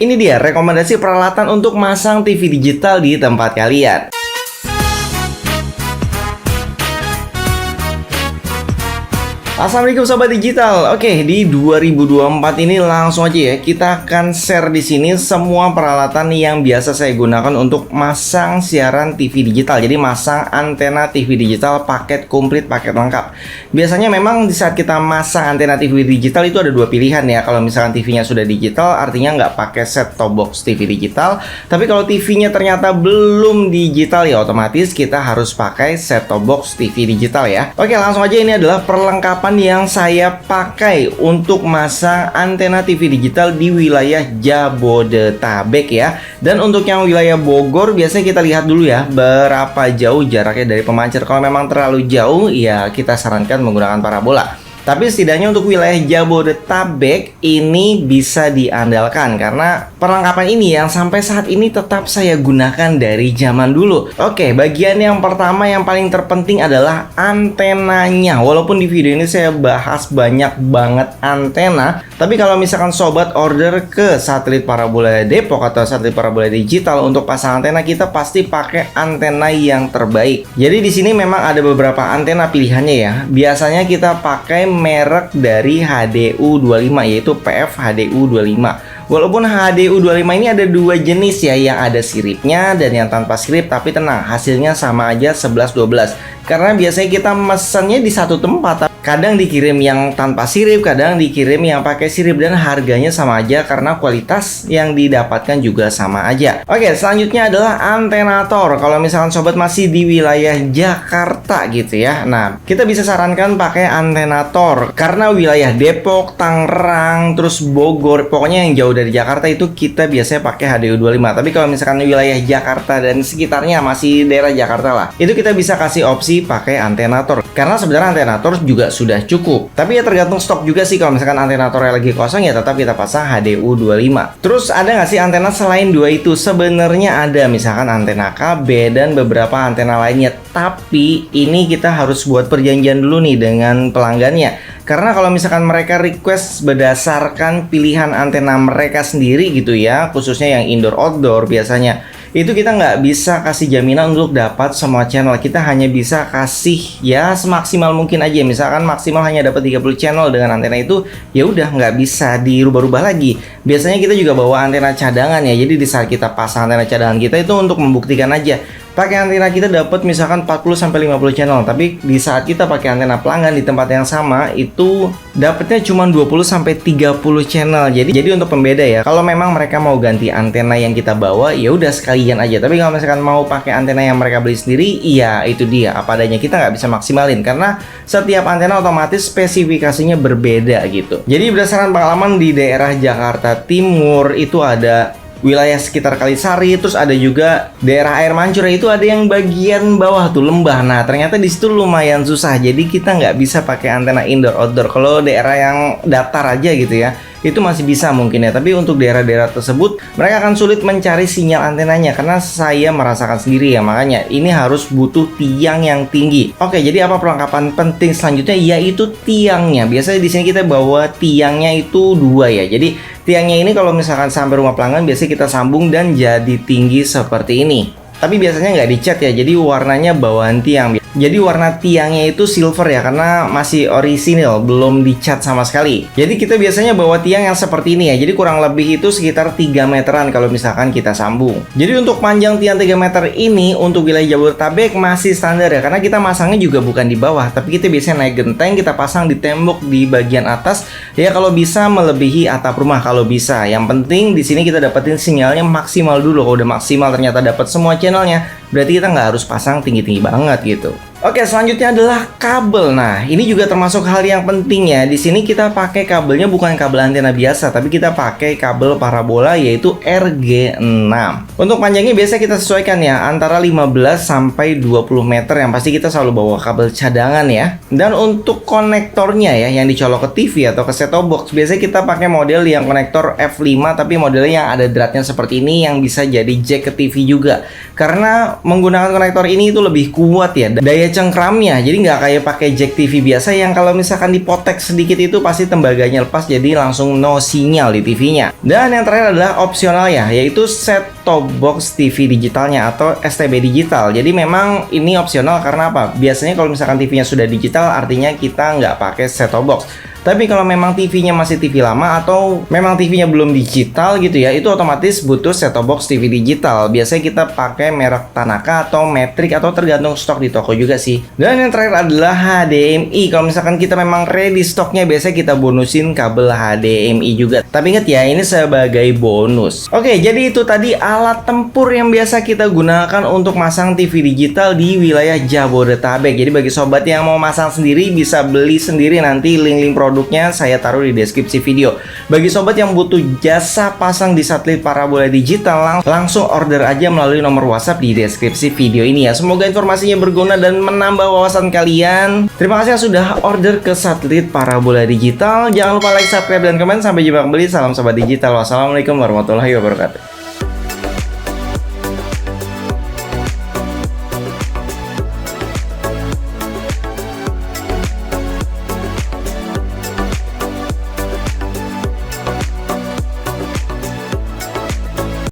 Ini dia rekomendasi peralatan untuk masang TV digital di tempat kalian. Assalamualaikum Sobat Digital. Oke, di 2024 ini langsung aja ya kita akan share di sini semua peralatan yang biasa saya gunakan untuk masang siaran TV digital. Jadi masang antena TV digital paket komplit, paket lengkap. Biasanya memang di saat kita masang antena TV digital itu ada dua pilihan ya. Kalau misalkan TV-nya sudah digital, artinya nggak pakai set top box TV digital. Tapi kalau TV-nya ternyata belum digital ya otomatis kita harus pakai set top box TV digital ya. Oke, langsung aja, ini adalah perlengkapan yang saya pakai untuk masang antena TV digital di wilayah Jabodetabek ya. Dan untuk yang wilayah Bogor, biasanya kita lihat dulu ya berapa jauh jaraknya dari pemancar. Kalau memang terlalu jauh ya kita sarankan menggunakan parabola. Tapi setidaknya untuk wilayah Jabodetabek ini bisa diandalkan karena perlengkapan ini yang sampai saat ini tetap saya gunakan dari zaman dulu. Oke, bagian yang pertama yang paling terpenting adalah antenanya. Walaupun di video ini saya bahas banyak banget antena, tapi kalau misalkan sobat order ke satelit parabola Depok atau satelit parabola digital untuk pasang antena, kita pasti pakai antena yang terbaik. Jadi di sini memang ada beberapa antena pilihannya ya. Biasanya kita pakai merek dari HDU25 yaitu PF HDU25. Walaupun HDU25 ini ada dua jenis ya, yang ada siripnya dan yang tanpa sirip, tapi tenang, hasilnya sama aja 11-12. Karena biasanya kita mesennya di satu tempat, kadang dikirim yang tanpa sirip, kadang dikirim yang pakai sirip, dan harganya sama aja karena kualitas yang didapatkan juga sama aja. Oke, selanjutnya adalah antenator. Kalau misalkan sobat masih di wilayah Jakarta gitu ya, nah kita bisa sarankan pakai antenator karena wilayah Depok, Tangerang, terus Bogor, pokoknya yang jauh dari Jakarta itu kita biasanya pakai HDU25. Tapi kalau misalkan wilayah Jakarta dan sekitarnya masih daerah Jakarta lah, itu kita bisa kasih opsi pakai antenator karena sebenarnya antenator juga sudah cukup. Tapi ya tergantung stok juga sih. Kalau misalkan antenatornya lagi kosong ya tetap kita pasang HDU25. Terus ada nggak sih antena selain dua itu? Sebenarnya ada, misalkan antena KB dan beberapa antena lainnya. Tapi ini kita harus buat perjanjian dulu nih dengan pelanggannya. Karena kalau misalkan mereka request berdasarkan pilihan antena mereka sendiri gitu ya, khususnya yang indoor outdoor biasanya, itu kita nggak bisa kasih jaminan untuk dapat semua channel. Kita hanya bisa kasih ya semaksimal mungkin aja. Misalkan maksimal hanya dapat 30 channel dengan antena itu, ya udah nggak bisa dirubah-rubah lagi. Biasanya kita juga bawa antena cadangan ya. Jadi di saat kita pasang antena cadangan kita itu untuk membuktikan aja. Pakai antena kita dapat misalkan 40-50 channel, tapi di saat kita pakai antena pelanggan di tempat yang sama itu dapatnya cuma 20-30 channel. Jadi untuk pembeda ya, kalau memang mereka mau ganti antena yang kita bawa ya udah sekalian aja. Tapi kalau misalkan mau pakai antena yang mereka beli sendiri, iya itu dia apa adanya, kita nggak bisa maksimalin karena setiap antena otomatis spesifikasinya berbeda gitu. Jadi berdasarkan pengalaman di daerah Jakarta Timur itu ada wilayah sekitar Kalisari, terus ada juga daerah Air Mancur, itu ada yang bagian bawah tuh lembah. Nah ternyata di situ lumayan susah, jadi kita nggak bisa pakai antena indoor outdoor. Kalau daerah yang datar aja gitu ya, itu masih bisa mungkin ya. Tapi untuk daerah-daerah tersebut mereka akan sulit mencari sinyal antenanya karena saya merasakan sendiri ya. Makanya ini harus butuh tiang yang tinggi. Oke, jadi apa perlengkapan penting selanjutnya? Yaitu tiangnya. Biasanya di sini kita bawa tiangnya itu dua ya. Jadi tiangnya ini kalau misalkan sampai rumah pelanggan biasanya kita sambung dan jadi tinggi seperti ini. Tapi biasanya nggak dicat ya, jadi warnanya bawaan tiang. Jadi warna tiangnya itu silver ya, karena masih orisinil, belum dicat sama sekali. Jadi kita biasanya bawa tiang yang seperti ini ya. Jadi kurang lebih itu sekitar 3 meteran kalau misalkan kita sambung. Jadi untuk panjang tiang 3 meter ini untuk wilayah Jabodetabek masih standar ya, karena kita masangnya juga bukan di bawah, tapi kita biasanya naik genteng, kita pasang di tembok di bagian atas. Ya kalau bisa melebihi atap rumah kalau bisa. Yang penting di sini kita dapetin sinyalnya maksimal dulu. Kalau udah maksimal ternyata dapat semua channelnya, berarti kita nggak harus pasang tinggi-tinggi banget gitu. Oke, selanjutnya adalah kabel. Nah, ini juga termasuk hal yang penting ya. Di sini kita pakai kabelnya bukan kabel antena biasa, tapi kita pakai kabel parabola yaitu RG6. Untuk panjangnya biasa kita sesuaikan ya, antara 15 sampai 20 meter. Yang pasti kita selalu bawa kabel cadangan ya. Dan untuk konektornya ya, yang dicolok ke TV atau ke set-top box, biasanya kita pakai model yang konektor F5, tapi modelnya yang ada dratnya seperti ini yang bisa jadi jack ke TV juga. Karena menggunakan konektor ini itu lebih kuat ya. Daya cengkramnya, jadi nggak kayak pakai jack TV biasa yang kalau misalkan dipotek sedikit itu pasti tembaganya lepas, jadi langsung no sinyal di TV-nya. Dan yang terakhir adalah opsional ya, yaitu set top box TV digitalnya atau STB digital. Jadi memang ini opsional karena apa? Biasanya kalau misalkan TV-nya sudah digital artinya kita nggak pakai set top box. Tapi kalau memang TV-nya masih TV lama atau memang TV-nya belum digital gitu ya, itu otomatis butuh set-top box TV digital. Biasanya kita pakai merek Tanaka atau Matrix atau tergantung stok di toko juga sih. Dan yang terakhir adalah HDMI. Kalau misalkan kita memang ready stoknya, biasanya kita bonusin kabel HDMI juga. Tapi ingat ya, ini sebagai bonus. Oke, jadi itu tadi alat tempur yang biasa kita gunakan untuk masang TV digital di wilayah Jabodetabek. Jadi bagi sobat yang mau masang sendiri bisa beli sendiri, nanti link-link produknya saya taruh di deskripsi video. Bagi sobat yang butuh jasa pasang di satelit parabola digital, langsung order aja melalui nomor WhatsApp di deskripsi video ini ya. Semoga informasinya berguna dan menambah wawasan kalian. Terima kasih yang sudah order ke satelit parabola digital. Jangan lupa like, subscribe, dan komen. Sampai jumpa kembali. Salam sobat digital. Wassalamualaikum warahmatullahi wabarakatuh.